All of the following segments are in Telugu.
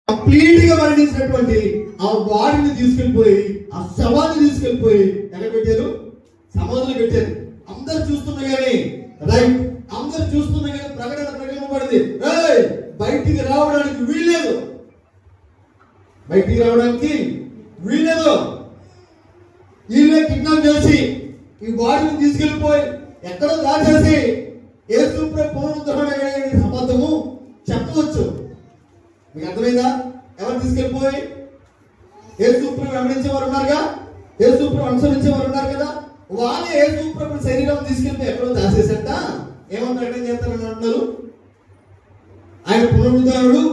కంప్లీట్ గా మరణించినటువంటి ఆ బాడీని తీసుకెళ్లిపోయి, ఆ శవాన్ని తీసుకెళ్లిపోయి ఎక్కడ పెట్టారు? సమాధులు పెట్టారు. అందరు చూస్తున్నా కానీ, రైట్, అందరు చూస్తున్నా కానీ ప్రకటింపబడింది, బయటికి రావడానికి వీల్లేదు, బయటికి రావడానికి వీల్లేదు. వీళ్ళే కిడ్నాప్ చేసి ఈ బాడీని తీసుకెళ్లిపోయి ఎక్కడో దాచేసి యేసు ప్రభు పునరుద్ధరణ అబద్ధము చెప్పవచ్చు. మీకు అర్థమైందా? ఎవరు తీసుకెళ్ళిపోయి? యేసు ప్రభు వెంబడించేవారు ఉన్నారుగా, యేసు ప్రభు అనుసరించేవారు ఉన్నారు కదా, వాళ్ళే యేసు ప్రభు శరీరం తీసుకెళ్ళిపోయి ఎక్కడో దాచేసట ఏమని ప్రకటన చేస్తారని అంటున్నారు? ఆయన పునరుద్ధరణుడు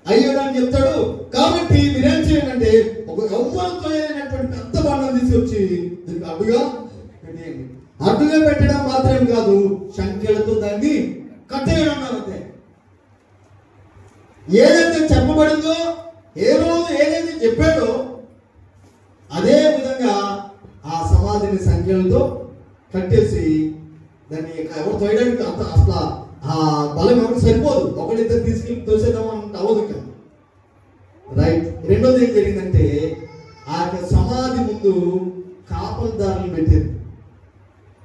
అయ్యాడు అని చెప్తాడు. కాబట్టి మీరేం చేయండి అంటే ఒక యవ్వనంతో అయినటువంటి పెద్ద బండను తీసుకొచ్చి దీనికి అడ్డుగా పెట్టేయండి. అడ్డుగా పెట్టడం మాత్రం కాదు, సంఖ్యలతో దాన్ని కట్టేయడం అంతే. ఏదైతే చెప్పబడిందో, ఏ రోజు ఏదైతే చెప్పాడో అదే విధంగా ఆ సమాధిని సంఖ్యలతో కట్టేసి దాన్ని ఎవరు తోయడానికి అంత అసలు ఆ బలం ఎవరికి సరిపోదు. ఒకరిద్దరు తీసుకెళ్ళి తోసేద్దాం అంటే అవ్వదు. రైట్. రెండోది ఏం జరిగిందంటే ఆ సమాధి ముందు కాపల్దారులు పెట్టారు.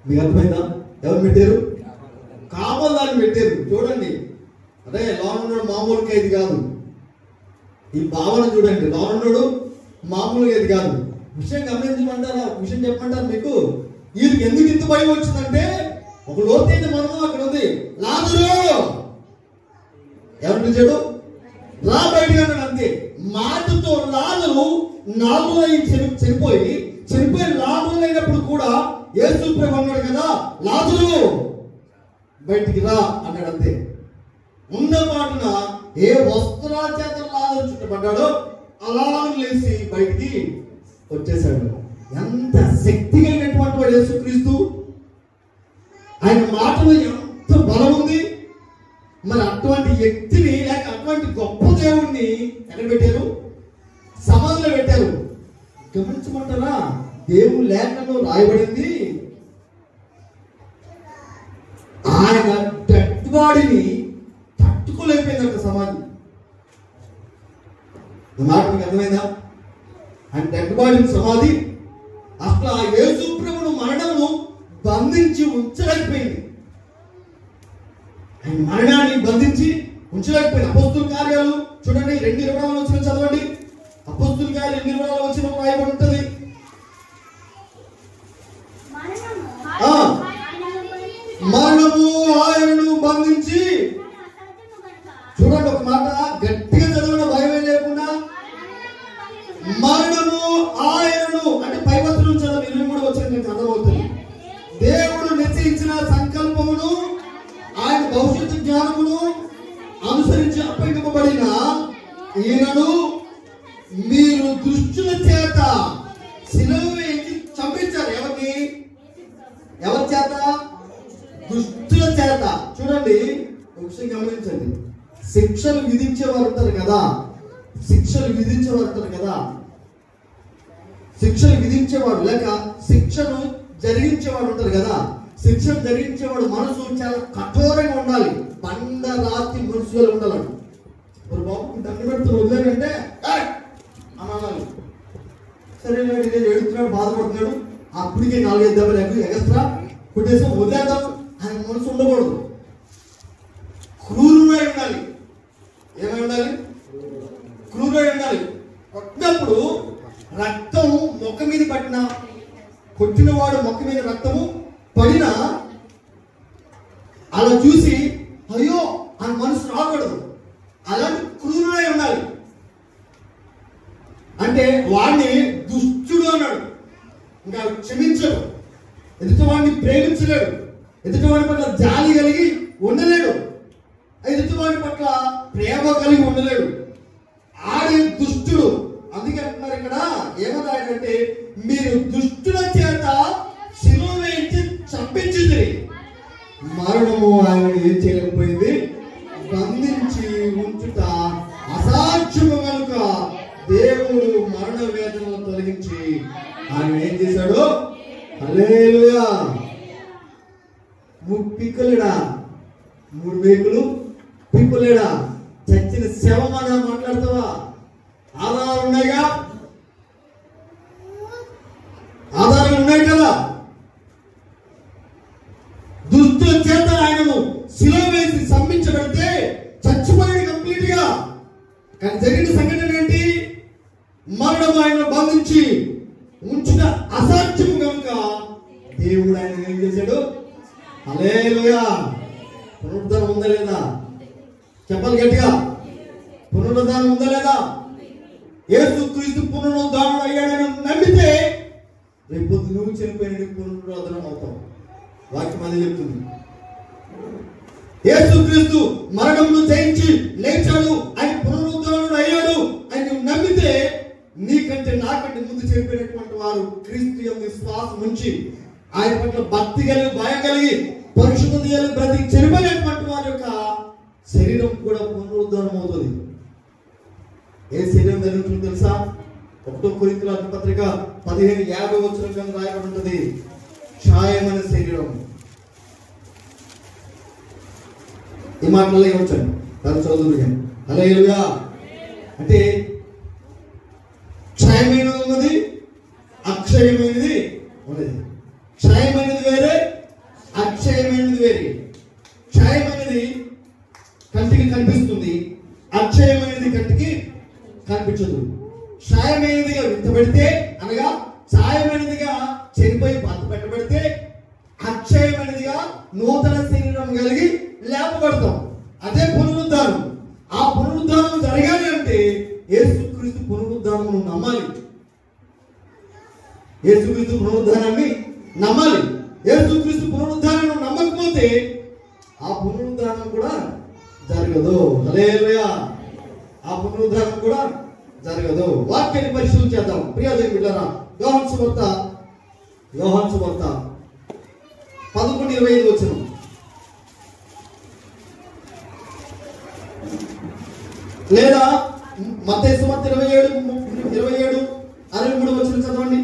మీకు అర్థమైందా? ఎవరు పెట్టారు? కాపల్దారులు పెట్టారు. చూడండి, అదే లోనున్నాడు మామూలు ఖైదీ కాదు. ఈ భావన చూడండి, లోనున్నాడు మామూలు ఖైదీ కాదు. విషయం గమనించమంటారా? విషయం చెప్పమంటారు మీకు? వీళ్ళకి ఎందుకు ఇంత భయం వచ్చిందంటే ఒక లోతైన మర్మం అక్కడ ఉంది. లాజరు ఎవరు పిలిచాడు? రా బయటగా అన్నాడు అంతే. మాటతో లాజరు 4 రోజులు చనిపోయి 4 రోజులు అయినప్పుడు కూడా యేసు ప్రభు అన్నాడు కదా, లాజరు బయటికి రా అన్నాడు అంతే. ఉన్న మాటన ఏ వస్త్రాల చేత లాజరు చుట్టబడ్డాడో అలా లేచి బయటికి వచ్చేసాడు. ఎంత శక్తి కలిగినటువంటి వాడు యేసుక్రీస్తు! ఆయన మాటలో ఎంత బలం ఉంది! మరి అటువంటి వ్యక్తిని లేక అటువంటి గొప్ప దేవుణ్ణి ఎక్కడ పెట్టారు? సమాధిలో పెట్టారు. గమనించమంటారా? దేవుని లేఖనంలో రాయబడింది ఆయన డెడ్ బాడీని తట్టుకోలేకపోయింది ఒక సమాధి. మాట మీకు అర్థమైందా? ఆయన డెడ్ బాడీని సమాధి అసలు ఆ యేసు ప్రభువును మరణము బంధించి ఉంచలేకపోయింది. ఆయన మరణాన్ని బంధించి ఉంచలేకపోయింది. అపోస్తుల కార్యాలు చూడండి, 2:20 వచ్చిన చదవండి. అపోస్తుల కార్యాలు 2:20 వచ్చిన రాయబడి ఉంటుంది. మరణము ఆయనను బంధించి, చూడండి ఒక మాట గట్టిగా చదవండి, భయమే లేకుండా. మరణము ఆయనను అంటే పైవత్తులు చదవండి, 23 వచ్చిన మీకు అర్థమవుతుంది. దేవుడు నిశ్చయించిన సంకల్పమును ఆయన భవిష్యత్తు జ్ఞానమును అనుసరించి అప్పగింపబడిన ఈయనను మీరు దుష్టుల చేత శిలువ వేసి చంపించారు. ఎవరిని? ఎవరి చేత? దుష్టుల చేత. చూడండి ఒక విషయం గమనించండి. శిక్షలు విధించేవారు ఉంటారు కదా, శిక్షలు విధించేవాడు లేక శిక్షను జరిగించేవాడు ఉంటారు కదా. శిక్షను జరిగించేవాడు మనసు చాలా కఠోరంగా ఉండాలి. బండ రాతి మనుషులు ఉండాలి. మరి బాబు దండ పెడుతున్న వదిలేనంటే అనాలి. సరే ఎడుతున్నాడు, బాధపడుతున్నాడు, అప్పటికే 4-5 దెబ్బలు ఎగస్ట్రా కొట్టేసి వదిలేద్దాం ఆయన మనసు ఉండకూడదు. క్రూరుగా ఉండాలి. ఏమై ఉండాలి? క్రూరుగా ఉండాలి. కొట్టినప్పుడు రక్తం మొక్క మీద పట్టిన, కొట్టినవాడు మొక్క మీద రక్తము పడినా అలా చూసి అయ్యో అని మనసు రాకూడదు. అలాంటి క్రూరుడై ఉండాలి. అంటే వాడిని దుష్టుడు అన్నాడు. ఇంకా క్షమించడు, ఎదుటివాడిని ప్రేమించలేడు, ఎదుటివాడి పట్ల జాలి కలిగి ఉండలేడు, ఎదుటివాడి పట్ల ప్రేమ కలిగి ఉండలేడు. ఆడే దుష్టుడు. అందుకే అంటున్నారు ఇక్కడ ఏమన్నాడంటే మీరు దుష్టుల చేత శిలువ వేయించి చంపించింది. మరణము ఆయన ఏం చేయలేకపోయింది, బంధించి ఉంచుట అసాధ్యము కనుక దేవుడు మరణ వేదనను తొలగించి ఆయన ఏం చేశాడు? హల్లెలూయా. 3 పిక్కలేడా? 3 మేకులు పిక్కులేడా? చచ్చిన శవమని మాట్లాడతావా? కానీ జరిగిన సంఘటన ఏంటి? మరణం ఆయన బంధించి ఉంచిన అసాధ్యము కనుక దేవుడు ఆయన ఏం చేశాడు? హల్లెలూయా. పునరుద్ధానం ఉందా లేదా? చెప్పాలి గట్టిగా. పునరుద్ధానం ఉందా లేదా? యేసుక్రీస్తు పునరుద్ధానుడు అయ్యాడని నమ్మితే రేపు నువ్వు చనిపోయిన పునరుద్ధానం అవుతావు. వాక్యం అదే చెప్తుంది. యేసుక్రీస్తు మరణమును జయించి లేచాడు, ఆయన పునరుద్ధానుడు అయ్యాడు అని నువ్వు నమ్మితే నీకంటే నాకంటే ముందు చనిపోయినటువంటి వారు క్రీస్తు యొక్క విశ్వాసం ఉంచి ఆయన పట్ల భక్తి కలిగి భయం కలిగి పరిశుద్ధత కలిగి బ్రతికి చనిపోయినటువంటి వారి యొక్క శరీరం కూడా పునరుద్ధానం అవుతుంది. ఏ శరీరం జరుగుతుందో తెలుసా? 1 కొరింథీయుల పత్రిక 15:50 రాయబడి ఉంటుంది. క్షయమైన శరీరం. ఈ మాటల్లో ఏమొచ్చాను దాన్ని చదువుతుంది. హల్లెలూయా. అంటే క్షయమైనది ఉన్నది, అక్షయమైనది ఉన్నది. క్షయమైనది వేరే, అక్షయమైనది వేరే. క్షయమైనది కంటికి కనిపిస్తుంది, అక్షయమైనది కంటికి కనిపించదు. క్షయమైనదిగా విత్తబడితే అనగా ఛాయమైనదిగా చనిపోయి పాత పెట్టబడితే, అక్షయమైనదిగా నూతన శరీరం కలిగి లేపబడతాం. అదే పునరుద్ధానం. ఆ పునరుద్ధానం జరగాలి అంటే యేసుక్రీస్తు పునరుద్ధానం నమ్మాలి. యేసుక్రీస్తు పునరుద్ధానాన్ని నమ్మాలి. యేసుక్రీస్తు పునరుద్ధానం నమ్మకపోతే ఆ పునరుద్ధానం కూడా జరగదు. హల్లెలూయా. ఆ పునరుద్ధానం కూడా జరగదు. వాక్యాన్ని పరిశీలన చేద్దాం. ప్రియమైన బిడ్డలారా, యోహాను సువార్త 11:25 లేదా మత్తయి సువార్త 27:63 చదవండి.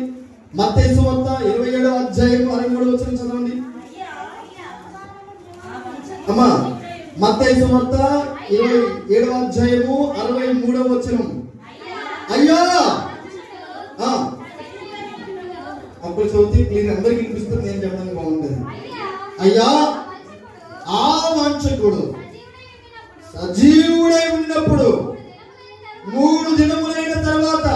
మత్తయి సువార్త 27:63 చదవండి. అమ్మా, మత్తయి సువార్త 27:63. అయ్యా అప్పుడు చదివితే క్లియర్ అందరికి వినిపిస్తుంది. నేను చెప్పడానికి బాగుంటుంది. అయ్యా ఆ వంచకుడు సజీవుడై ఉన్నప్పుడు 3 దినములైన తర్వాత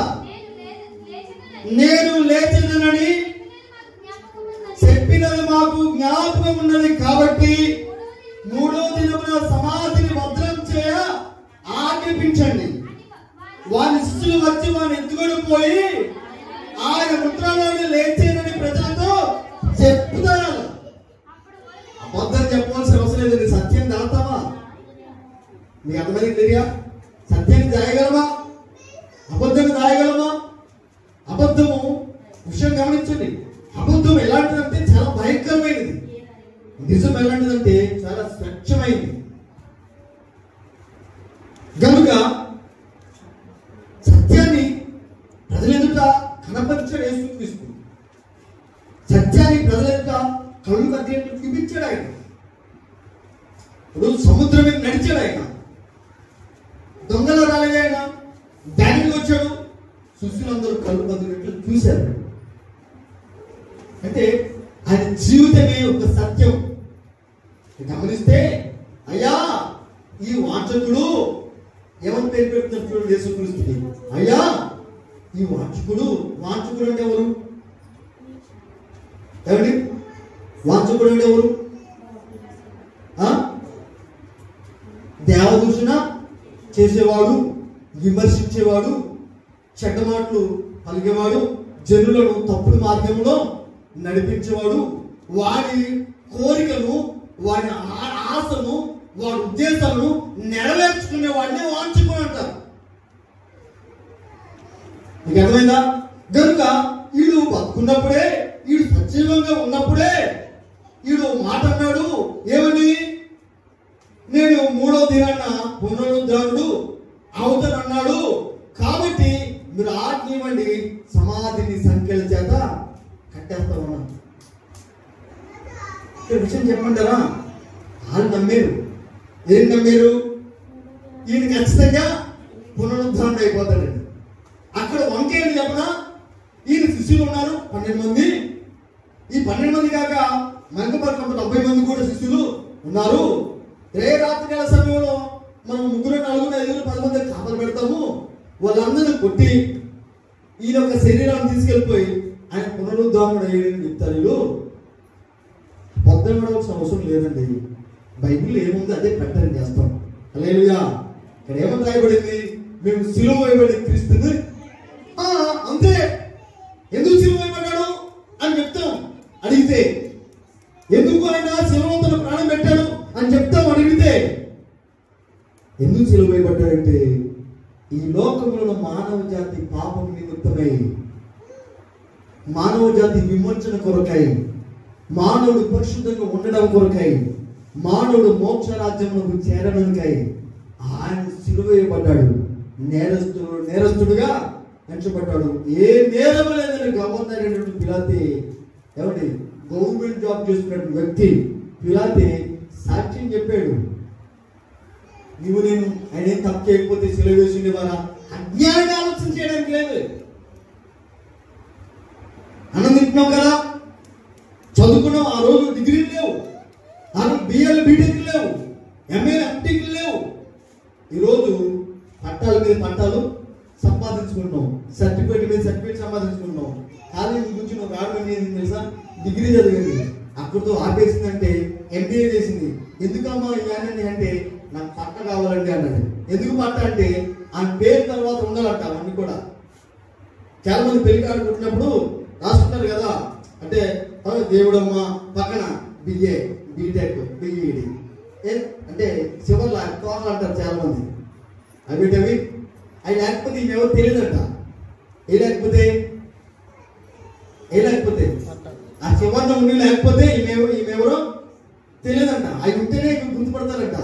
నేను లేచినని చెప్పినది మాకు జ్ఞాపకం ఉన్నది. కాబట్టి 3వ దినమున సమాధిని భద్రం చేయ ఆజ్ఞాపించండి. వాని శిష్యులు వచ్చి వాని ఎత్తుకొని పోయి ఆయన ముద్రలోని లేచేనని ప్రజలతో చెప్తారు. అబద్ధం చెప్పవలసిన అవసరం లేదు. సత్యం దాతావా? మీకు అర్థమైంది తెలియా? సత్యాన్ని దాయగలమా? అబద్ధాన్ని దాయగలమా? అబద్ధము విషయం గమనించండి. అబద్ధం ఎలాంటిదంటే చాలా భయంకరమైనది. నిజం ఎలాంటిదంటే చాలా స్వచ్ఛమైనది. కనుక సత్యాన్ని ప్రజల ఎదుట కనపరిచాడు యేసుక్రీస్తు. సత్యాన్ని ప్రజల ఎదుట కళ్ళు కట్టేట్టు చూపించాడు ఆయన. ఇప్పుడు సముద్రం మీద నడిచాడు ఆయన. దొంగల రాలేదు ఆయన. దానికి వచ్చాడు. శిష్యులందరూ కళ్ళు కట్టినట్లు చూశారు. అంటే ఆయన జీవితమే ఒక సత్యం. గమనిస్తే అయ్యా ఈ వాచకుడు ఎవరు పేరు పెడుతున్నారు చూడండి యేసుక్రీస్తుకి. అయ్యా ఈ వాచకుడు అంటే ఎవరు? ఏమండి వాచకుడు అంటే ఎవరు? దేవదూషణ చేసేవాడు, విమర్శించేవాడు, చెడ్డ మాటలు పలికేవాడు, జనులను తప్పుడు మార్గంలో నడిపించేవాడు, వాడి కోరికను, వాడి ఆశను, వాడి ఉద్దేశాలను నెరవేర్చుకునే వాడిని వాంఛకుడు అంటారు. మీకు అర్థమైందా? కనుక వీడు బతుకున్నప్పుడే, వీడు సజీవంగా ఉన్నప్పుడే వీడు మాట అన్నాడు. ఏమని? నేను 3వ దినాన పునరుద్ధానుడు అవుతానన్నాడు. కాబట్టి మీరు ఆజ్ఞ ఇవ్వండి, సమాధిని సంఖ్యల చేత కట్టేస్తా ఉన్నాను. ఇక్కడ విషయం చెప్పమంటారా? వాళ్ళు నమ్మారు. ఏం నమ్మారు? ఈయన ఖచ్చితంగా పునరుద్ధారణ అయిపోతాడండి. అక్కడ వంకేంటి చెప్పనా? ఈయన శిష్యులు ఉన్నారు 12 మంది. ఈ 12 మంది కాక మనకు 70 మంది కూడా శిష్యులు ఉన్నారు. రాత్రి కాల సమయంలో మనం 3, 4, 5, 10 మంది కాపలు పెడతాము. వాళ్ళందరూ కొట్టి ఈయన ఒక శరీరాన్ని తీసుకెళ్ళిపోయి ఆయన పునరుద్ధారణ అయ్యేదని చెప్తారు. వీళ్ళు పొద్దునవలసిన అవసరం లేదండి. బైబిల్ ఏముంది అదే ప్రకటన చేస్తాం. హల్లెలూయా. ఇక్కడ ఏమని రాయబడింది? మేము సిలువ వేయబడి క్రీస్తుని అంతే. ఎందుకు సిలువ వేయబడ్డాడు అని చెప్తాం. అడిగితే ఎందుకు ఆయన సిలువలో తన ప్రాణం పెట్టాడు అని చెప్తాం. అడిగితే ఎందుకు సిలువ వేయబడ్డాడంటే ఈ లోకంలో మానవ జాతి పాపం నిమిత్తమై, మానవ జాతి విమోచన కొరకై, మానవుడు పరిశుద్ధంగా ఉండడం కొరకై, మానవుడు మోక్ష రాజ్యంలోకి చేరడానికై ఆయన సిలువ వేయబడ్డాడు. నేరస్తుడుగా ఎంచబడ్డాడు. ఏ నేరం లేదని గవర్నర్ పిలాతే, ఏమండి గవర్నమెంట్ జాబ్ చేస్తున్న వ్యక్తి పిలాతే సాక్ష్యం చెప్పాడు. నువ్వు నేను ఆయన ఏం తప్పు చేయకపోతే సిలువ వేసి ఉండేవారా? అజ్ఞానంగా ఆలోచన చేయడానికి లేదు. అన్నం తింటున్నాం కదా, చదువుకున్నాం. ఆ రోజు డిగ్రీలు లేవు, ఆ రోజు బిఏలు బీటెక్లు లేవు, ఎంఏలు ఎంటెక్లు లేవు. ఈరోజు పట్టాల మీద పట్టాలు సంపాదించుకుంటున్నాం, సర్టిఫికేట్ మీద సర్టిఫికేట్ సంపాదించుకుంటున్నాం. కాలేజీ గురించి నువ్వు రావడం ఏంటి తెలుసా? డిగ్రీ చదివింది, అక్కడితో ఆపేసిందంటే ఎంబీఏ చేసింది. ఎందుకమ్మా ఇవన్నీ అంటే నాకు పట్ట కావాలండి అన్నాడు. ఎందుకు పట్ట అంటే ఆ పేరు తర్వాత ఉండాలంట. అవన్నీ కూడా చాలా మంది పెళ్లి కార్డు కొట్టినప్పుడు రాసుకుంటారు కదా, అంటే దేవుడమ్మ పక్కన బిఏ బీటెక్ బిఈడి అంటే చివర్లా తోటలు అంటారు చాలా మంది. అవి అవి లేకపోతే ఈమెవరు తెలియదంట. ఏ లేకపోతే ఆ చివరిన ఉండి లేకపోతే ఈమెవరో తెలియదంట. అవి ఉంటేనే గుర్తుపడతారంట.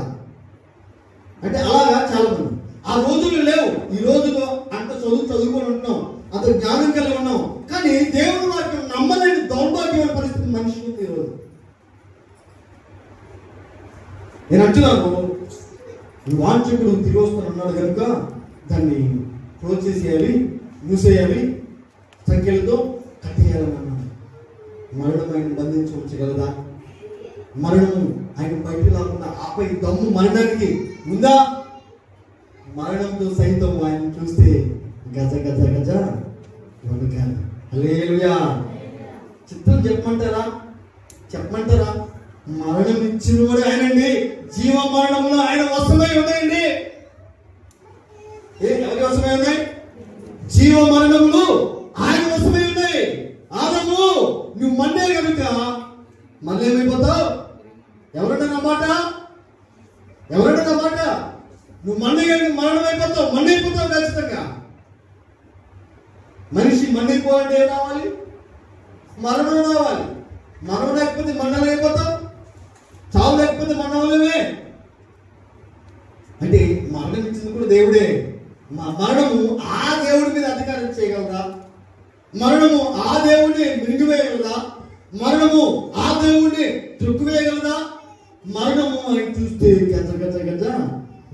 అంటే అలాగా చాలా మంది. ఆ రోజులు లేవు. ఈ రోజులో అంత చదువుకొని ఉంటున్నాం, అంత జ్ఞానం కలిగి ఉన్నాం, కానీ దేవుని వాక్యం నమ్మలేని దౌర్భాగ్యమైన పరిస్థితి మనిషి ఉంది ఈరోజు. నేను అంటున్నాను, వాంఛకుడు తిరిగి వస్తానన్నాడు కనుక దాన్ని క్లోజ్ చేసేయాలి, మూసేయాలి, సంఖ్యలతో కట్టేయాలని అన్నాడు. మరణం ఆయన బంధించి ఉంచగలదా? మరణము ఆయన బయట రాకుండా ఆపై దమ్ము మరణానికి ఉందా? మరణంతో సైతం ఆయన చూస్తే గజ గజ గజ వణుకాలి. హల్లెలూయా. చిత్రం చెప్పమంటారా? మరణం ఇచ్చిన వాడు ఆయనండి. జీవ మరణంలో ఆయన వశమై ఉన్నాయండి. ఎవరి వశమై ఉన్నాయి? జీవ మరణములు ఆయన వశమై ఉన్నాయి. ఆదము నువ్వు మన్నే కనుక మళ్ళీ ఏమైపోతావు? ఎవరన్నా నమ్మాట నువ్వు మన్నే కనుక మరణం అయిపోతావు, మన్నైపోతావు ఖచ్చితంగా. మనిషి మన్నైపోవాలంటే ఏం రావాలి? మరణం రావాలి. మరణం లేకపోతే మరణం అయిపోతావు, చావు లేకపోతే మరణంలోనే. అంటే మరణం ఇచ్చింది కూడా దేవుడే. మరణము ఆ దేవుడి మీద అధికారం చేయగలరా? మరణము ఆ దేవుడిని మింగివేయగలదా? మరణము ఆ దేవుడిని త్రొక్కివేయగలదా? మరణము అని చూస్తే గజ గజ గజ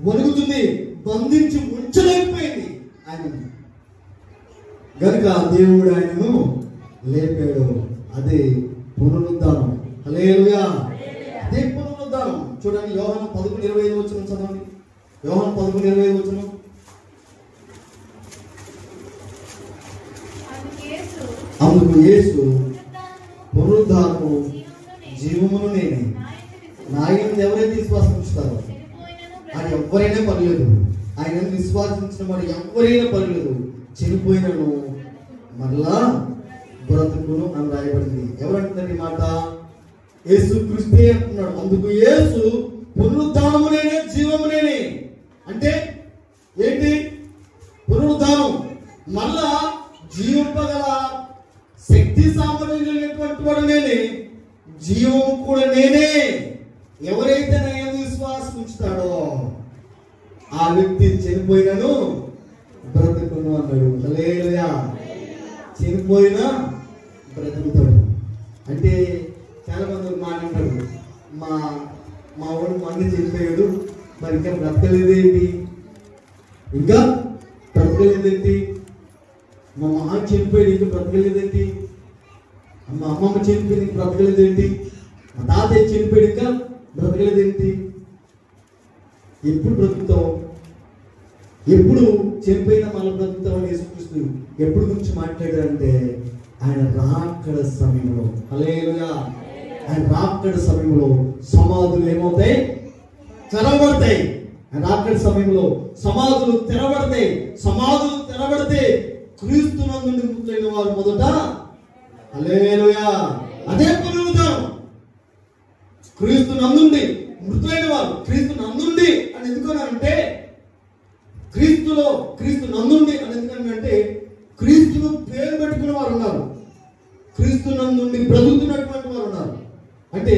వణుకుతుంది, బంధించి ఉంచలేకపోయింది ఆయన. గనుక దేవుడు ఆయనను లేపాడు. అదే పునరుద్ధానం. హల్లెలూయా. అదే పునరుద్ధానం. చూడండి, యోహాను 11:25 వచనం చదవండి. యోహాను 11:25 వచనం. అందుకు యేసు పునరుద్ధానము జీవమును నేనే. నా యందు ఎవరైతే విశ్వాసం ఉంచుతారో అది ఎవరైనా పర్లేదు. ఆయన విశ్వాసించిన వాడు ఎవరైనా పర్లేదు, చనిపోయినను మరలా బ్రతుకును అని రాయబడింది. ఎవరంటున్నారు ఈ మాట? యేసు క్రీస్తే అంటున్నాడు. అందుకు యేసు పునరుద్ధానము నేనే, జీవము నేనే. అంటే ఏంటి? పునరుద్ధానం మళ్ళా జీవింపగల శక్తి సామర్థ్యమైనటువంటి వాడు నేనే, జీవము కూడా నేనే. ఎవరైతే నా యందు విశ్వాసం ఉంచుతాడో ఆ వ్యక్తి చనిపోయినను బ్రతుకును అన్నాడు. హల్లెలూయా. చనిపోయినా బ్రతుకుతాడు. అంటే చాలా మంది మాట్లాడతాడు, మా వాడు మంది చనిపోయాడు, మరి ఇంకా బ్రతకలేదేంటి, మా మామ చనిపోయాడు ఇంకా బ్రతకలేదేంటి, మా అమ్మమ్మ చనిపోయింది ఇంకా బ్రతకలేదేంటి, మా తాతయ్య చనిపోయాడు ఇంకా బ్రతకలేదేంటి. ఎప్పుడు బ్రతుకుతావు? ఎప్పుడు చనిపోయిన మన బ్రతుకుతామని యేసుక్రీస్తు ఎప్పుడు గురించి మాట్లాడారంటే ఆయన రాకడ సమయంలో. హల్లెలూయా. ఆయన రాకడ సమయంలో సమాధులు ఏమవుతాయి? తెరవబడతాయి. ఆయన రాకడ సమయంలో సమాధులు తెరవబడతాయి. సమాధులు తెరవబడితే క్రీస్తునందు మృతులైన వారు మొదట. హల్లెలూయా. అదే పునరుద్ధానం. క్రీస్తు నందుండి మృతులైన వారు క్రీస్తు నందుండి అని ఎందుకన్నారంటే, క్రీస్తు నందుండి అని ఎందుకన్నారంటే, క్రీస్తును పేరు పెట్టుకున్న వారు ఉన్నారు, క్రీస్తు నందుండి బ్రతుకుతున్నటువంటి వారు ఉన్నారు. అంటే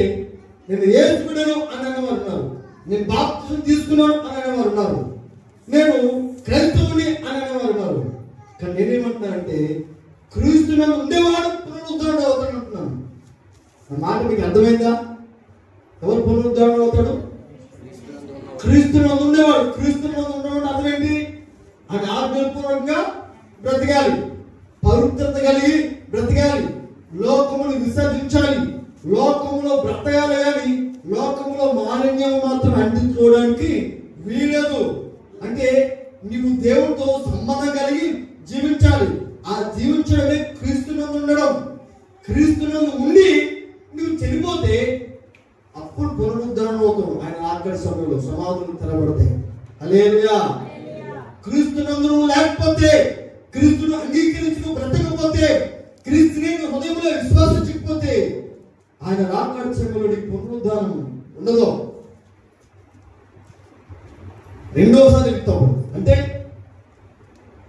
నేను యేసుకున్నాను అని అనేవారు ఉన్నారు, నేను బాప్తిసం తీసుకున్నాను అని అనేవారు ఉన్నారు, నేను క్రైస్తవుని అని అనేవారు ఉన్నారు. కానీ నేనేమంటున్నానంటే క్రీస్తు నందు ఉండేవాడు పునరుద్ధరణ అవుతాడు అంటున్నాను. ఆ మాట మీకు అర్థమైందా? ఎవరు పునరుద్ధరణ అవుతాడు? క్రీస్తు నందు ఉండేవాడు. క్రీస్తు నందు ఉండేవాడు అర్థం ఏంటి? ఆయన ఆత్మపూర్వకంగా బ్రతకాలి, పవిత్రత కలిగి బ్రతకాలి, లోకమును విసర్జించాలి, లోకములో బ్రతకాలి. కానీ లోకములో మాలిన్యం మాత్రం అంటించుకోవడానికి వీలేదు. అంటే నీవు దేవుడితో సంబంధం కలిగి జీవించాలి. ఆ జీవించడమే క్రీస్తునందు ఉండడం. క్రీస్తునందు ఉండి నువ్వు చనిపోతే అప్పుడు పునరుద్ధరణ అవుతావు. ఆయన ఆఖరి సమయంలో సమాధులు తెరబడతాయి. హల్లెలూయా. క్రీస్తునందు నువ్వు లేకపోతే, క్రీస్తును అంగీకరించి నువ్వు బ్రతకపోతే, క్రీస్తుని హృదయంలో విశ్వాసించకపోతే ఆయన రాకడ సమయంలో పునరుద్ధానం ఉండదు. రెండోసారి చెప్తాము. అంటే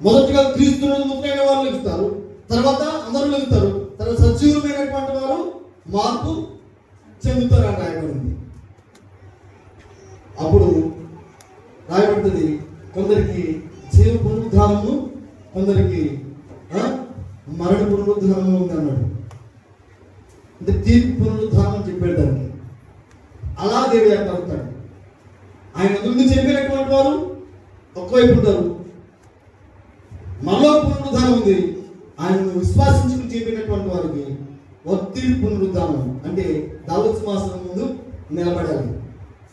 మొదటిగా క్రీస్తునందు మృతులైన వారు లెగుస్తారు, తర్వాత అందరూ లెగుతారు, తర్వాత సజీవమైనటువంటి వారు మార్పు చెందుతారని రాయబడింది. అప్పుడు రాయబడుతుంది కొందరికి జీవ పునరుద్ధానము, కొందరికి మరణ పునరుద్ధానము ఉంది అన్నాడు. అంటే తీర్పు పునరుద్ధానం అని చెప్పాడు దానికి. అలా దేవుడు ఏర్పడతాడు. ఆయన ముందు చెప్పినటువంటి వారు ఒకవైపు ఉంటారు, మరో పునరుద్ధానం ఉంది. ఆయనను విశ్వాసించుకుని చెప్పినటువంటి వారికి ఒత్తిడి పునరుద్ధానం. అంటే దావీదు సింహాసనం ముందు నిలబడాలి.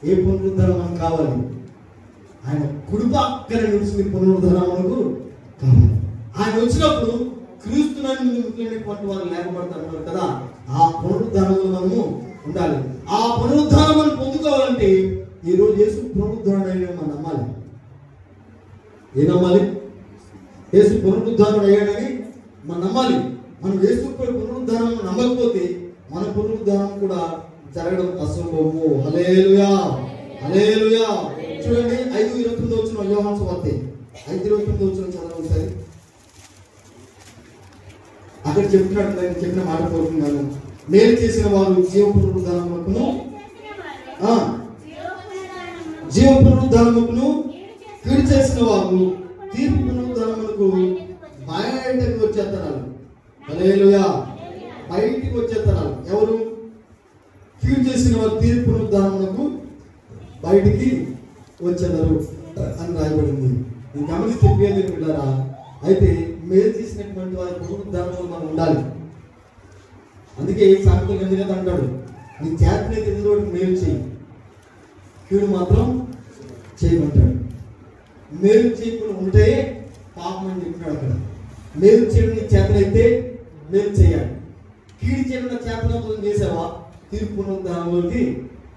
ఏ పునరుద్ధానం మనకు కావాలి? ఆయన కుడి పక్కన నిలిచిన పునరుద్ధానం మనకు కావాలి. ఆయన వచ్చినప్పుడు క్రీస్తునందు మృతులైనటువంటి వారు లేకపోతారు కదా, ఆ పునరుద్ధానంలో మనము ఉండాలి. ఆ పునరుద్ధానం మనం పొందుకోవాలంటే ఈ రోజు యేసు పునరుద్ధారుడైన మనం నమ్మాలి. ఏ నమ్మాలి? యేసు పునరుద్ధారుడు అయ్యాడని మనం నమ్మాలి. మనం యేసు పునరుద్ధానం నమ్మకపోతే మన పునరుద్ధానం కూడా జరగడం అసంభవము. హల్లెలూయా. హల్లెలూయా. చూడండి 5:29 వచ్చిన యోహాను సువార్త 5:29 వచ్చిన చదవండి ఒకసారి. అక్కడ చెప్తున్నాడు, నేను చెప్పిన మాట కోరుకున్నాను. మేలు చేసిన వారు జీవ పునరుద్ధానమును కీడు చేసిన వారు తీర్పు పునరుద్ధానమునకు బయటకు వచ్చేస్తారు. హల్లెలూయా. బయటికి వచ్చేస్తారు. ఎవరు? కీడు చేసిన వారు తీర్పు పునరుద్ధానమునకు బయటికి వచ్చేదారు అని రాయబడింది. నేను గమనించి చెప్పేది పిల్లరా, అయితే మేలు చేసినటువంటి వారి పునరుద్ధానంలో మనం ఉండాలి. అందుకే సామెతలు ఎందుకంటే అంటాడు, నీ చేతనైతే ఎదురు మేలు చేయి, కీడు మాత్రం చేయమంటాడు. మేలు చేయకుండా ఉంటే పాపం అని చెప్పినాడు అక్కడ. మేలు చేయడం నీ చేతనైతే మేలు చేయాలి. కీడు చేయడం చేతనత్వం చేసావా తీర్పు పునరుద్ధానంలోకి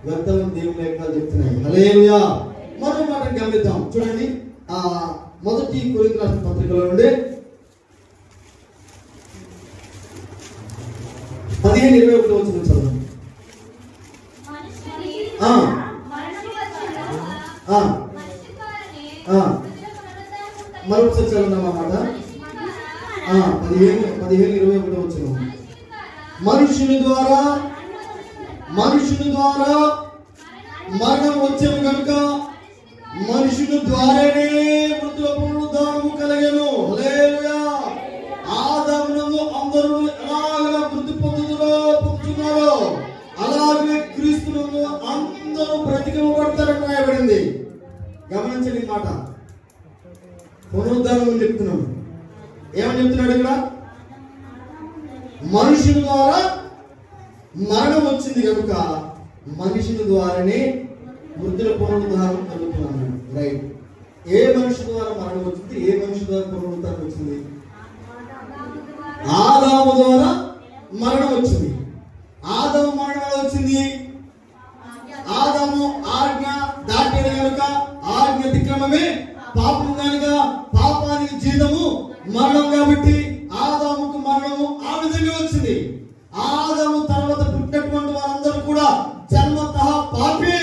వెళ్తామని దేవుని లేఖనాలు చెప్తున్నాయి. హల్లెలూయా. మరో మాట గమనిద్దాం. చూడండి, ఆ మొదటి కొరింథీ రాసిన పత్రికలో నుండి 15:21 వచ్చిన చదువు. మరొకసారి చదువుదాం అన్నమాట. 15:21 వచ్చిన. మనుషుని ద్వారా మరణం వచ్చేది కనుక మనుషుని ద్వారానే మృతుల పునరుద్ధానము కలిగెను. హల్లెలూయా. ఆదామునందు అందరూ ఎలాగ మృతి పొందుతున్నారో అలాగే క్రీస్తునందు అందరూ బ్రతికింపబడతారని రాయబడింది. గమనించండి మాట. పునరుద్ధానం చెప్తున్నాడు. ఏమని చెప్తున్నాడు ఇక్కడ? మనుషుని ద్వారా మరణం వచ్చింది కనుక మనుషుని ద్వారానే మృతుల పునరుద్ధానం కలుగుతున్నాను. రైట్. ఏ మనిషి ద్వారా మరణం వచ్చింది? ఏ మనిషి ద్వారా పునరుద్ధరణ వచ్చింది? ఆదాము ద్వారా మరణం వచ్చింది. ఆదాము మరణం ఎలా వచ్చింది? ఆదాము ఆజ్ఞ దాటిన కనుక, ఆజ్ఞ అతిక్రమమే పాపం కనుక, పాపానికి జీతము మరణం కాబట్టి ఆదాముకు మరణము ఆ విధంగా వచ్చింది. ఆదాము తర్వాత పుట్టినటువంటి వారందరూ కూడా జన్మతః పాపే.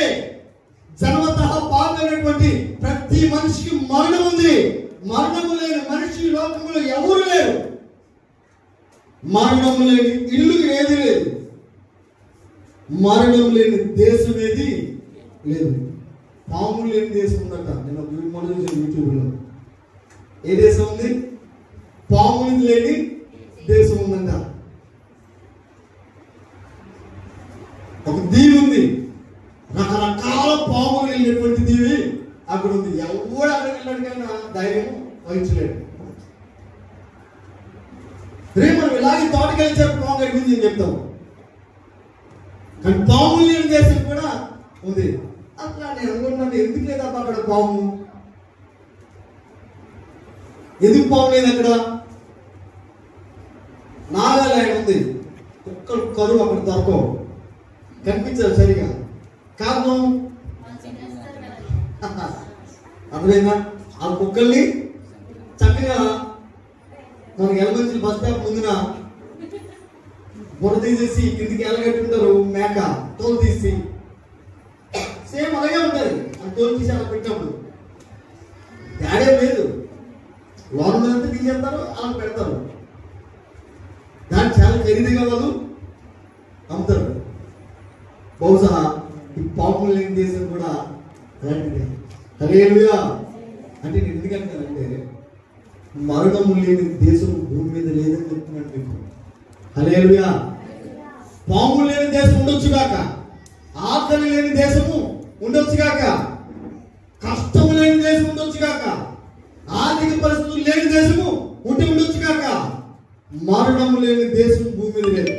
జన్మతః పాపి అయినటువంటి ప్రతి మనిషికి మరణం ఉంది. మరణము లేని మనిషి లోకంలో ఎవరు లేరు. మరణం లేని ఇల్లు ఏది లేదు. మరణం లేని దేశం ఏది లేదు. పాములు లేని దేశం ఉందట. నేను మొదలు చూసాను యూట్యూబ్లో. ఏ దేశం ఉంది? పాములు లేని దేశం ఉందంట. ఒక దీవి ఉంది, రకరకాల పాములు వెళ్ళినటువంటి దీవి అక్కడ ఉంది. ఎవడు అక్కడికి వెళ్ళడానికైనా ధైర్యం వహించలేడు. రేపు మనం ఇలాగే తోటకెళ్ళి పాము గురించి నేను చెప్తాం. కానీ పాములు లేని దేశం కూడా ఉంది. అట్లా నేను అనుకుంటున్నాను, ఎందుకు లేదా అక్కడ పాము? ఎందుకు పాము లేదు అక్కడ? నాగాలాండ్ ఉంది, కుక్కలు కరువు అక్కడ దొరకవు, కనిపించదు సరిగా. కారణం అర్థమైందా? ఆ కుక్కల్ని చక్కగా మనకి ఎలమంచి బస్ స్టాప్ ముందున బుర్ర తీసేసి కిందికి ఎలగట్టుంటారు, మేక తోలు తీసి సేమ్ అలాగే ఉంటుంది. ఆ తోలు తీసి అలా పెట్టినప్పుడు తేడా లేదు. లోన్ అంతా తీసేస్తారు, అలా పెడతారు. దాన్ని చాలా ఖరీదుగా వాళ్ళు అమ్ముతారు. బహుశా ఈ పాపులు లేని దేశం కూడా అలాంటిదే. హల్లెలూయా. అంటే నేను ఎందుకంటానంటే, మరణము లేని దేశం భూమి మీద లేదని చెప్తున్నాను మీకు. హల్లెలూయా. పాములు లేని దేశం ఉండొచ్చు కాక, ఆకలి లేని దేశము ఉండొచ్చు కాక, కష్టము లేని దేశం ఉండొచ్చు కాక, ఆర్థిక పరిస్థితులు లేని దేశము ఉండొచ్చు కాక, మరణం లేని దేశం భూమి మీద లేదు.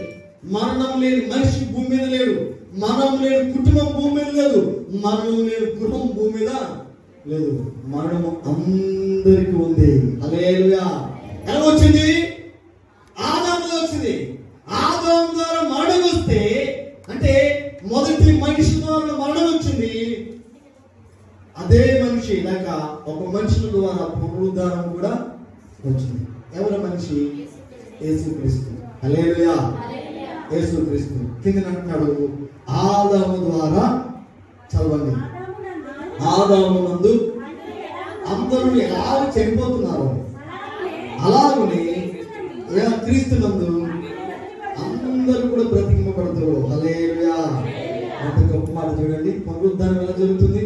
మరణం లేని మనిషి భూమి మీద లేడు. మరణం లేని కుటుంబం భూమి మీద లేదు. మరణం లేని గృహం భూమి మీద లేదు. మరణము అందరికీ ఉంది. హల్లెలూయా. ఎలా వచ్చింది? ఆదాములో వచ్చింది. ఆదాము ద్వారా మరణం వస్తే, అంటే మొదటి మనిషి ద్వారా మరణం వచ్చింది. అదే మనిషి లేక ఒక మనిషి ద్వారా పునరుద్ధానం కూడా వచ్చింది. ఎవరి మనిషి? యేసుక్రీస్తు. హల్లెలూయా. యేసుక్రీస్తు. కింద అంటున్నాడు, ఆదాము ద్వారా, చదవండి, ఆదామునందు అందరూ ఎలా చనిపోతున్నారు అలాగనే క్రీస్తునందు అందరూ కూడా బ్రతికింపబడతారు. హల్లెలూయా. అంత గొప్ప మాట చూడండి. పునరుద్ధానం ఎలా జరుగుతుంది?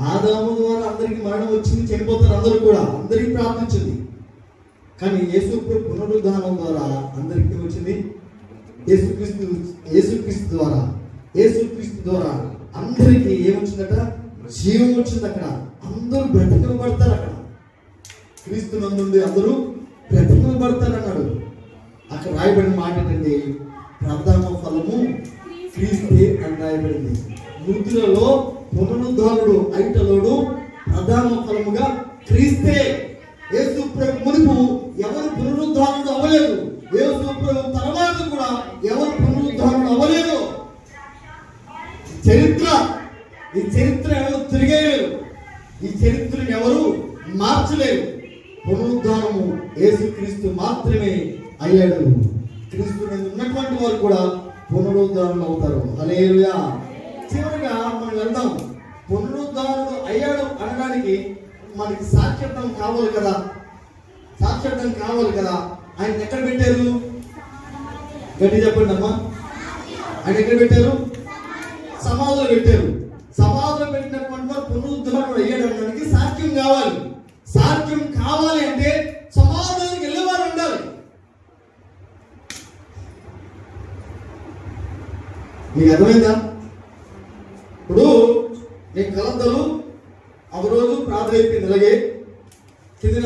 ఆదాము ద్వారా అందరికి మరణం వచ్చింది, చనిపోతారు అందరూ కూడా, అందరికి ప్రార్థించింది. కానీ యేసు పునరుద్ధానం ద్వారా అందరికీ వచ్చింది. యేసుక్రీస్తు ద్వారా అందరికీ ఏమొచ్చిందట? జీవం వచ్చింది. అక్కడ అందరూ బ్రతికింపబడతారు. అక్కడ క్రీస్తు నందుండి అందరూ బ్రతికింపబడతారు అన్నాడు. అక్కడ రాయబడిన మాట ఏంటంటే, ప్రథమ ఫలము క్రీస్తే అని రాయబడింది. మృతులలో పునరుద్ధానుడు ఐటలోడు ప్రథమ ఫలముగా క్రీస్తే. యేసు ప్రభు మునుపు ఎవరు పునరుద్ధానుడు అవ్వలేదు. యేసు ప్రభు తర్వాత కూడా ఎవరు పునరుద్ధానుడు అవ్వలేదు. ఈ చరిత్ర ఎవరు తిరిగేయలేరు. ఈ చరిత్రను ఎవరు మార్చలేరు. పునరుద్ధానము యేసుక్రీస్తు మాత్రమే అయ్యాడు. క్రీస్తు మీద ఉన్నటువంటి వారు కూడా పునరుద్ధానులు అవుతారు. హల్లెలూయా. చివరిగా మనం వెళ్దాం. పునరుద్ధానుడు అయ్యాడు అనడానికి మనకి సాక్ష్యం కావాలి కదా. సాక్ష్యం కావాలి కదా. ఆయన ఎక్కడ పెట్టారు? గట్టి చెప్పండి అమ్మా. ఆయన ఎక్కడ పెట్టారు? సమాధిలో పెట్టారు. సమాధిలో పెట్టినటువంటి వారు పునరుద్ధానుడు అయ్యాడు అనడానికి సాక్ష్యం కావాలి. సాక్ష్యం కావాలి అంటే సమాధానికి వెళ్ళేవారు ఉండాలి. మీకు అర్థమైందా? ఇప్పుడు నేను కలంతలు ఒకరోజు ప్రార్థన అయిపోయింది. అలాగే కింద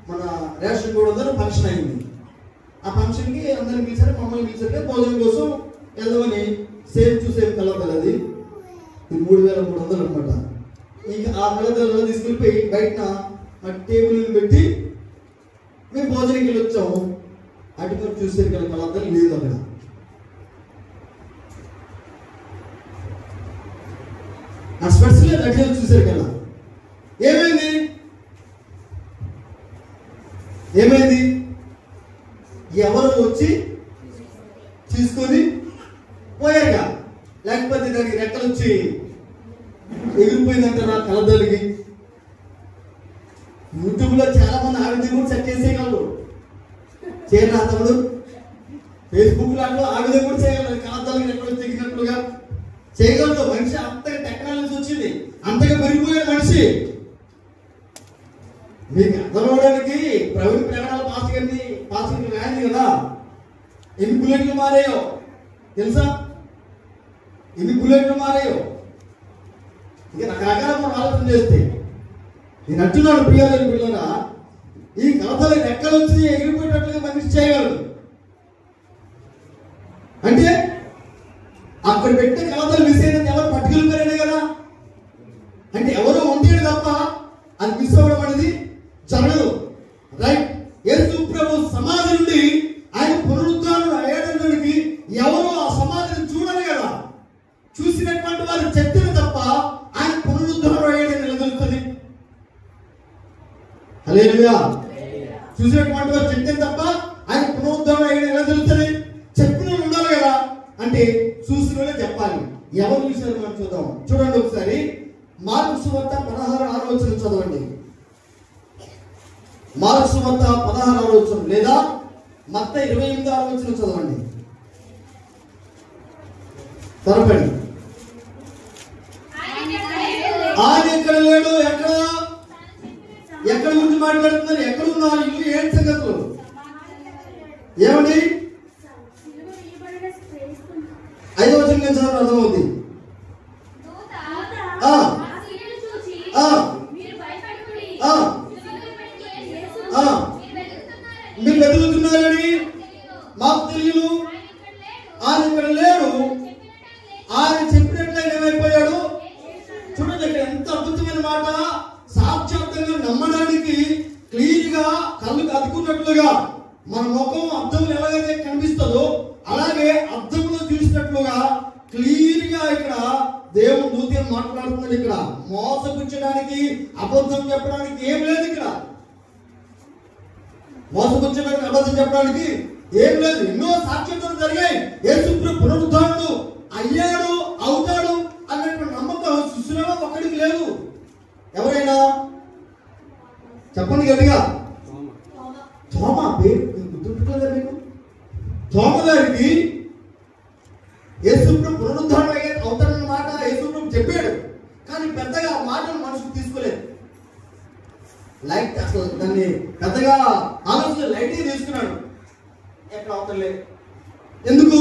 మన రేషన్ కూడా అందరూ ఫంక్షన్ అయింది. ఆ ఫంక్షన్కి అందరిని పిలిచారు, మమ్మల్ని పిలిచారు. భోజనం కోసం వెళ్దామని సేమ్ టు సేమ్ కలంతలు. అది 3300 అనమాట. ఇంకా ఆ కళ్ళద్దాలు తీసుకెళ్ళిపోయి బయట ఆ టేబుల్ పెట్టి మేము భోజనంకి వెళ్ళి వచ్చాము. అటుకొని చూసే కదా కళ్ళద్దాలు లేదు అక్కడ. ఆ స్పెట్స్ లేదు, అటు చూసారు కదా. ఏమైంది ఏమైంది ఎవరు వచ్చి తీసుకొని పోయారుగా, లేకపోతే దానికి రెక్కలు వచ్చి ఎగిరిపోయిందంట నా కళ్ళద్దాలకి. యూట్యూబ్లో చాలా మంది ఆ విధంగా కూడా సెట్ చేసేయగలరు. చేయరా తమ్ముడు? ఫేస్బుక్ లాంటి ఆ విధంగా కూడా చేయగలరు. కళ్ళద్దాలకి రెక్కలు తెగినట్లుగా చేయగలరు. మనిషి అంతగా టెక్నాలజీ వచ్చింది, అంతగా పెరిగిపోయాడు మనిషి. మీకు అర్థం అవడానికి ప్రవీణ్ ప్రకటనలు పాస్ గారిని రాయింది కదా. ఎన్ని బుల్లెట్లు మారాయో తెలుసా? ఎన్ని బుల్లెట్లు మారాయో ఇంకా రకరకాల మనం ఆలోచన చేస్తే. నేను అంటున్నాడు ప్రియాలని పిల్లరా, ఈ కథలు రెక్కలు వచ్చి ఎగిరిపోయేటట్లుగా మనిషి చేయగలడు. అంటే అక్కడ పెట్టే కథలు మిస్ అయినది ఎవరు పట్టుకెళ్ళిపోయారనే కదా. అంటే ఎవరో ఉండేది తప్ప అది మిస్ అవ్వడం అనేది జరగదు. రైట్? యేసు ప్రభు సమాధి నుండి ఆయన పునరుద్ధానం అయ్యడానికి ఎవరు ఆ సమాధిని చూడరు కదా. చూసినటువంటి వారు చెప్తారు తప్ప ఆయన పునరుద్ధానం అయ్యాడని నిలదొరుకుతుంది. హల్లెలూయా. చూసినటువంటి వారు చెప్తే తప్ప ఆయన పునరుద్ధానం అయ్యాడని నిలదొరుకుతుంది. చెప్పిన ఉండాలి కదా. అంటే చూసిన చెప్పాలి. ఎవరు చూసారు మనం చూద్దాం. చూడండి ఒకసారి మార్కు సువార్త 16:6 చదవండి. మార్కు సువార్త 16:6 లేదా మత్తయి 28:6 చదవండి. త్వరపడి. ఆయన ఎక్కడ లేడు. ఎక్కడ గురించి మాట్లాడుతున్నారు? ఎక్కడ ఉన్నారు? ఇల్లు ఏంటి సంగతులు? ఏమండి 5వ వచనం చదవడం అర్థమవుతుంది. మీరు వెతుకుతున్నారని మాకు తెలియదు. ఆయన ఇక్కడ లేడు. ఆయన చెప్పినట్లే ఏమైపోయాడు. చూడండి ఇక్కడ ఎంత అద్భుతమైన మాట. సాక్షాత్తంగా నమ్మడానికి క్లీన్ గా కళ్ళు అదుకున్నట్లుగా మన ముఖం అద్దంలో ఎలాగైతే కనిపిస్తుందో అలాగే అద్దంలో చూసినట్లుగా క్లీన్ గా ఇక్కడ దేవుడు దూతని మాట్లాడుతున్నాడు. ఇక్కడ మోసపుచ్చడానికి అబద్ధం చెప్పడానికి ఏం లేదు. ఇక్కడ మోసపుచ్చడానికి అబద్ధం చెప్పడానికి ఏం లేదు. ఎన్నో సాక్ష్యాలు జరిగాయి. యేసు పునరుద్ధారుడు అయ్యాడు, అవుతాడు అన్నటువంటి నమ్మకం శిష్యులలో ఒక్కడికి లేదు. ఎవరైనా చెప్పండి గట్టిగా. తోమా పేరు గుర్తుంటుందా మీకు? తోమ గారికి యేసు పునరుద్ధారణ అవుతాడన్న మాట యేసు చెప్పాడు. కానీ పెద్దగా ఆ మాటను మనసుకు తీసుకోలేదు. లైట్ అసలు దాన్ని పెద్దగా ఆలోచన లైట్ తీసుకున్నాడు. ఎక్కడ అవుతలేదు. ఎందుకు?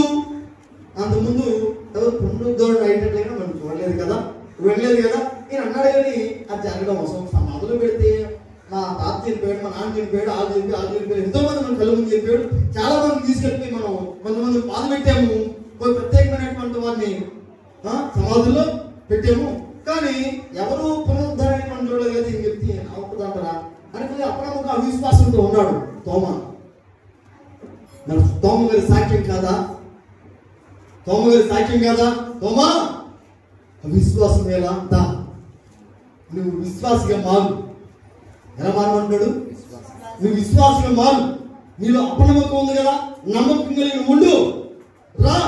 అంతకుముందు ఎవరు పునరుద్ధరణ అయినట్లయినా మనం చూడలేదు కదా, వెళ్ళలేదు కదా. నేను అన్నాడు కానీ అది జరగడం అవసరం. సమాధిలో పెడితే మా తాత చనిపోయాడు, మా నాన్న చనిపోయాడు, వాళ్ళు చనిపోయాడు, ఎంతో మంది మన కళ్ళ ముందు చనిపోయాడు. చాలా మంది తీసుకెళ్ళి మనం కొంతమంది బాధ పెట్టాము. కొన్ని ప్రత్యేకమైనటువంటి వారిని సమాధుల్లో పెట్టాము. కానీ ఎవరు పునరుద్ధరణ చూడలేదు కదా. ఈ వ్యక్తి అవుతుందంటారా అని అప్పుడు అవిశ్వాసంతో ఉన్నాడు తోమ. తోమ గారి సాక్ష్యం కాదా? తోమ గారి సాక్ష్యం కాదా? తోమా అవిశ్వాసం ఎలా దా, నువ్వు విశ్వాసగా మారు. ఎలా మారమంటాడు? నువ్వు విశ్వాసగా మారు. నీలో అపనమ్మకం ఉంది కదా, నమ్మకం కలిగి ఉండు. రా,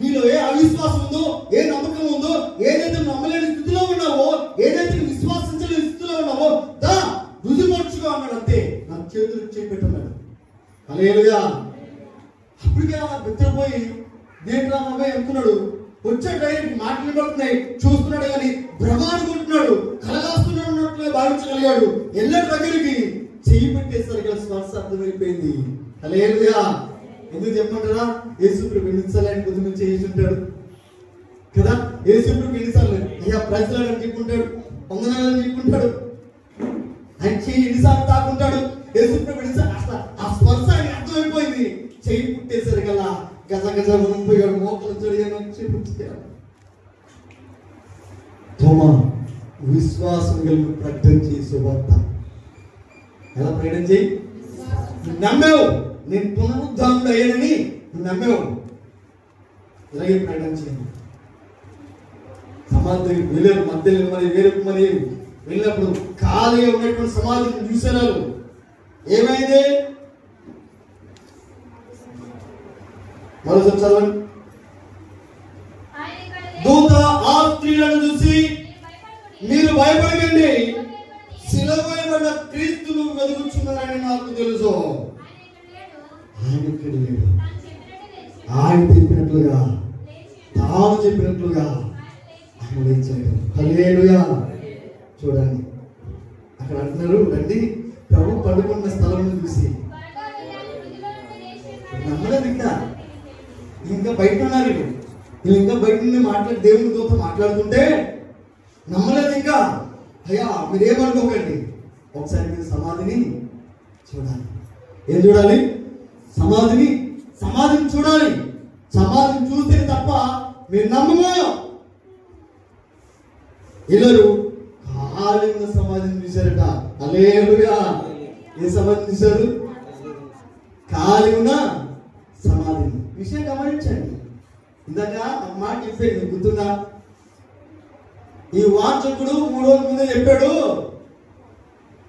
నీలో ఏ అవిశ్వాసం ఉందో, ఏ నమ్మకం ఉందో, ఏదైతే నమ్మలేని స్థితిలో ఉన్నావో, ఏదైతే విశ్వాసించలేని స్థితిలో ఉన్నావో దా రుజుపరుచుకో అన్నాడు. అంతే. నా చేతులు చేపెట్టున్నాడు. హల్లెలూయా. అప్పటికే బిత్తరపోయి దేంట్రా అబ్బాయి అనుకున్నాడు. వచ్చే డైరెక్ట్ మాటలు పడుతున్నాయి, చూస్తున్నాడు కానీ భ్రమానుకుంటున్నాడు, కలగాస్తున్నాడు అన్నట్లుగా భావించగలిగాడు. ఎల్లరి దగ్గరికి చెయ్యి పెట్టేసరికి స్పర్శ అర్థమైపోయింది. హల్లెలూయా. ఎందుకు చెప్పమంటారా? యేసుప్రభు ఎన్నిసార్లు కొద్ది నుంచి చేసి ఉంటాడు కదా. యేసుప్రభు ఎన్నిసార్లు అయ్యా ప్రజలని చెప్పుకుంటాడు, పొందనాలని చెప్పుకుంటాడు, ఆయన చెయ్యి ఎన్నిసార్లు తాకుంటాడు. యేసుప్రభు ఎన్నిసార్లు అసలు ఆ స్పర్శ అర్థమైపోయింది. చెయ్యి పుట్టేసరికల్లా గజ గజ మునిగిపోయాడు. మోకలు చెడియాను చూపించాడు. తోమా విశ్వాసం కలిగి ప్రకటన చేయి సువార్త. ఎలా ప్రకటన చేయి? నమ్మావు, నేను పునరుద్ధానుడు అయ్యానని నమ్మావు, ఇలాగే ప్రకటన చేయండి. సమాధి వెళ్ళారు, మధ్యలో మరి వేరే వెళ్ళినప్పుడు ఖాళీగా ఉన్నటువంటి సమాధిని చూశారు. ఏమైంది? మరోసారి చదవండి. దూత ఆ స్త్రీలను చూసి, మీరు భయపడకండి, సిలువబడిన క్రీస్తును వెతుకుతున్నారని నాకు తెలుసు. ఆయన ఇక్కడ లేడు. ఆయన చెప్పినట్లుగా, తాను చెప్పినట్లుగా ఆయన లేచాడు. హల్లెలూయా. చూడండి, అక్కడ అంటున్నారు, రండి ప్రభు పడుకున్న స్థలం చూసి. నమ్మలేదు. ఇంకా బయట ఉన్నారు వీళ్ళు, ఇంకా బయట నుండి దేవుని దూత మాట్లాడుతుంటే నమ్మలేదు. ఇంకా అయ్యా మీరేమనుకోకండి, ఒకసారి మీరు సమాధిని చూడాలి. ఏం చూడాలి? సమాధిని చూడాలి. సమాధిని చూస్తే తప్ప మీరు నమ్మము. వీళ్ళు ఖాళీ ఉన్న సమాధిని చూశారట. హల్లెలూయా. ఏ సమాధిని చూశారు? ఖాళీ ఉన్న సమాధిని. విషయం గమనించండి. ఇందాక ఒక మాట చెప్పాడు, మీకు గుర్తుందా? ఈ వాచకుడు 3 రోజుల ముందే చెప్పాడు.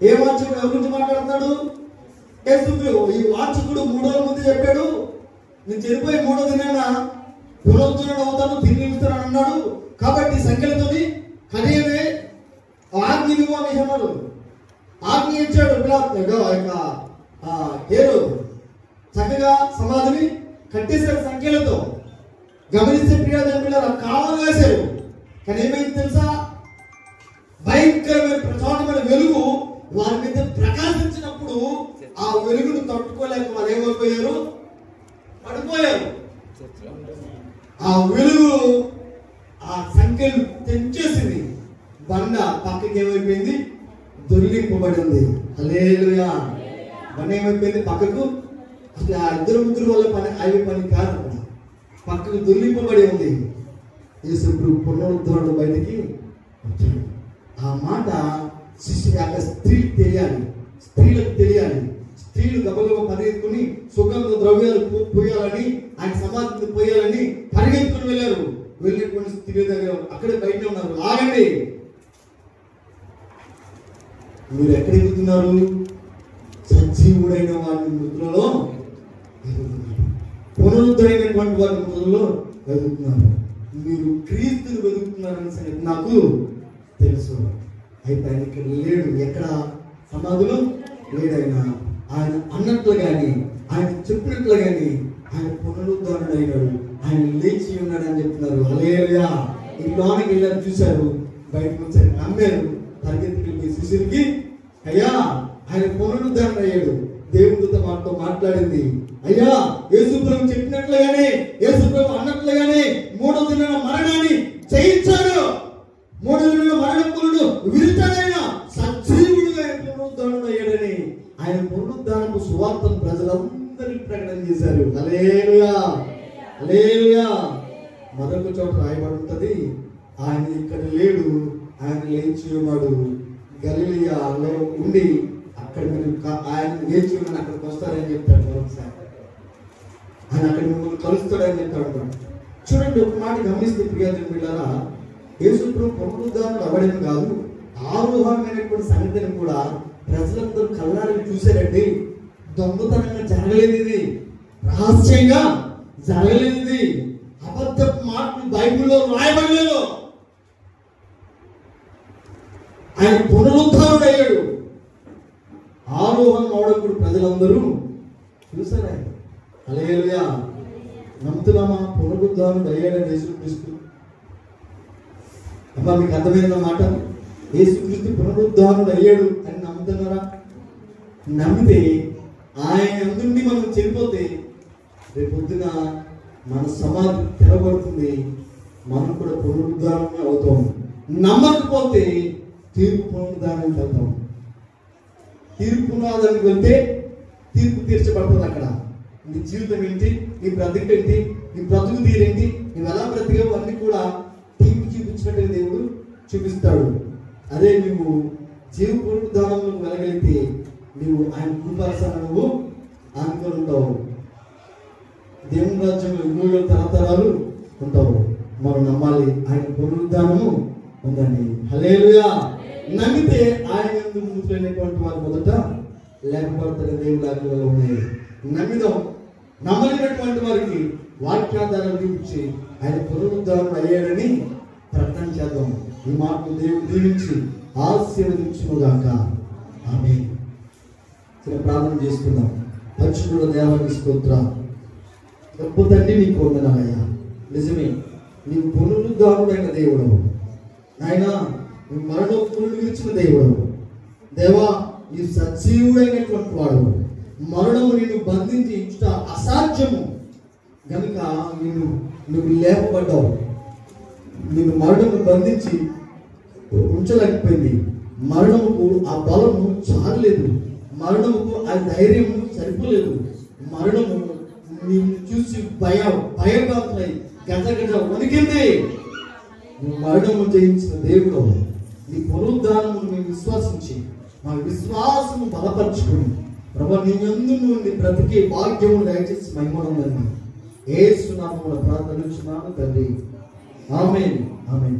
ఏ వాచకుడు? ఎవరి గురించి మాట్లాడుతున్నాడు? యేసుక్రీస్తు. ఈ వాచకుడు 3 రోజుల ముందే చెప్పాడు, నేను చనిపోయి 3వ దినాన పునరుద్ధరణ అవుతాను, తిరిగి ఇస్తాను అన్నాడు. కాబట్టి సంఖ్యలతోని కనీవే ఆజ్ఞ ఇవ్వమన్నాడు. ఆజ్ఞ ఇచ్చాడు. హేరు చక్కగా సమాధిని కట్టేశారు సంఖ్యలతో. గమనిస్తే ప్రియాదం పిల్లలు కావాలి వేశారు. కానీ ఏమైంది తెలుసా? భయంకరమైన ప్రచోదమైన వెలుగు వారి మీద ప్రకాశించినప్పుడు ఆ వెలుగును తట్టుకోలేక వారు ఏమైపోయారు? పడిపోయారు. ఆ వెలుగు ఆ సంఖ్యలు తెంచేసింది. బండ పక్కకి ఏమైపోయింది? దొర్లింపబడింది. హల్లెలూయా. బండ ఏమైపోయింది? పక్కకు. అసలు ఆ 2-3 వల్ల పని కాదు, అక్కడ పక్కకు దొర్లింపబడి ఉంది. యేసుప్రభు పునరుద్ధరణ బయటికి వచ్చాడు. ఆ మాట శిష్యులు అక్కడ స్త్రీలకు తెలియాలి. స్త్రీలు గబగబ పరిగెత్తుకుని సుగంధ ద్రవ్యాలు పోయాలని, ఆయన సమాధిని పోయాలని పరిగెత్తుకుని వెళ్ళారు. వెళ్ళినటువంటి స్త్రీ దగ్గర అక్కడే బయట ఉన్నారు. ఆగండి, మీరు ఎక్కడ ఎదుగుతున్నారు? సజీవుడైన వారి మృతులలో ఎదుగుతున్నారు. పునరుద్ధరైనటువంటి వారి మృతులలో ఎదుగుతున్నారు. మీరు క్రీస్తుని వెతుకుతున్నారని సంగతి నాకు తెలుసు. అయితే ఆయన ఇక్కడ లేడు. ఎక్కడ? సమాధిలో లేడైనా. ఆయన అన్నట్లుగాని, ఆయన చెప్పినట్లుగాని ఆయన పునరుద్ధరణుడైనాడు, ఆయన లేచి ఉన్నాడు అని చెప్తున్నారు. హల్లెలూయా. ఈ లోనికి వెళ్ళారు, చూశారు, బయటకు వచ్చారు, నమ్మారు. పరిగెత్తుకెళ్ళి శిష్యుడికి, అయ్యా ఆయన పునరుద్ధరణ అయ్యాడు. దేవుడితో మాతో మాట్లాడింది. అయ్యా యేసుప్రభు చెప్పినట్లుగానే, యేసుప్రభు అన్నట్లుగానే 3వ దినాన మరణాన్ని జయించాడు. 3వ దినాన మరణపురుడు విరుతాడైన సజీవుడుగా పునరుద్ధరణ అయ్యాడని ఆయన పునరుద్ధరణకు సువార్తను ప్రజలందరికీ ప్రకటన చేశారు. హల్లెలూయా. హల్లెలూయా. మరొక చోట రాయబడి ఉంటది, ఆయన ఇక్కడ లేడు, ఆయన లేచి ఉన్నాడు. గలిలయలో ఉండి అక్కడ మీరు ఆయన లేచి ఉన్నాడు, అక్కడికి వస్తారని చెప్తాడు. మరొకసారి ఆయన అక్కడ మిమ్మల్ని కలుస్తాడని చెప్తాడు. చూడండి, ఒక మాట గమనిస్తే ప్రియాజన్ పిల్లరా, యేసుప్రభు పునరుద్ధరణుడు అవ్వడం కాదు, ఆరోహణమైనటువంటి సంగతిని కూడా ప్రజలందరూ కళ్ళారని చూశారండి. దొంగతనంగా జరగలేదు, ఇది రహస్యంగా జరగలేదు, ఇది అబద్ధపు మాటలు బైబిల్లో రాయబడలేదు. ఆయన పునరుద్ధరణుడు అయ్యాడు. ఆరోహణం అవడం కూడా ప్రజలందరూ చూశారు. ఆయన హల్లెలూయా. నమ్ముతున్నామా? పునరుద్ధరణుడు అయ్యాడని యేసుక్రీస్తు. అమ్మా, మీకు అర్థమైన మాట? యేసుక్రీస్తు పునరుద్ధరణుడు అయ్యాడు అని నమ్ముతున్నారా? నమ్మితే ఆయన నుండి మనం చనిపోతే రేపొద్దున మన సమాధి తెరబడుతుంది, మనం కూడా పునరుద్ధరణ అవుతాం. నమ్మకపోతే తీర్పు పునరుద్ధరణకి వెళ్తాం. తీర్పు పునరుద్ధరణకి వెళ్తే తీర్పు తీర్చబడుతుంది. అక్కడ నీ జీవితం ఏంటి, నీ బ్రతుకు ఏంటి, నీ బ్రతుకు తీరేంటి, నువ్వు ఎలా బ్రతికావు అన్ని కూడా తీర్పు చూపించినట్టు దేవుడు చూపిస్తాడు. అదే నువ్వు జీవ పునరుద్ధానంలో వెళ్ళగలిగితే నువ్వు ఆయన కృపాసన నువ్వు ఆనుకొని ఉంటావు. దేవుని రాజ్యంలో యుగములు తరతరాలు ఉంటావు. మనం నమ్మాలి, ఆయన పునరుద్ధానము ఉందండి. హల్లెలూయా. నమ్మితే ఆయన యందు మృతులైనటువంటి వారు మొదట లేకపోతే దేవుని ఆజ్ఞలో ఉన్నాయి. నమ్మిదాం. నమ్మలేనటువంటి వారికి వాక్యాధారం చూపించి ఆయన పునరుద్ధానం అయ్యాడని ప్రకటన చేద్దాం. ఈ మాటలు దేవుడు దీవించి ఆశీర్వదించునుగాక. ఆమేన్. ప్రార్థన చేసుకుందాం. పరిశుద్ధుడ దేవానికి స్తోత్రం. గొప్ప తండ్రి, నీకు వందనాలయ్యా. నిజమే, నీవు పునరుద్ధారుడైన దేవుడు నాయన. నువ్వు మరణోత్తులను విడిచిన దేవుడు దేవా. నీవు సజీవుడైనటువంటి వాడు. మరణము నిన్ను బంధించి ఇచ్చుట అసాధ్యము కనుక నువ్వు లేపబడ్డావు. నిన్ను మరణము బంధించి ఉంచలేకపోయింది. మరణముకు ఆ బలము చాలలేదు. మరణముకు ఆ ధైర్యం సరిపోలేదు. మరణము నిన్ను చూసి భయభాతులై గజగజ వణికింది. నువ్వు మరణము జయించిన దేవుడు. నీ పునరుద్ధానము మేము విశ్వాసించి మా విశ్వాసము బలపరుచుకుని ప్రభు నీ యందు నుండి బ్రతికే భాగ్యము దయచేసి మహిమనందండి. యేసు నామమున ప్రార్థించున్నాను తండ్రి. ఆమేన్. ఆమేన్.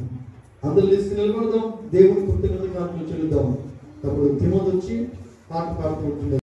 అందరూ లేచి నిలబడదాం. దేవుని కృతజ్ఞతలు చెల్లిద్దాం. అప్పుడు తిమోతి వచ్చి పాట పాడుతూ ఉంటుంది.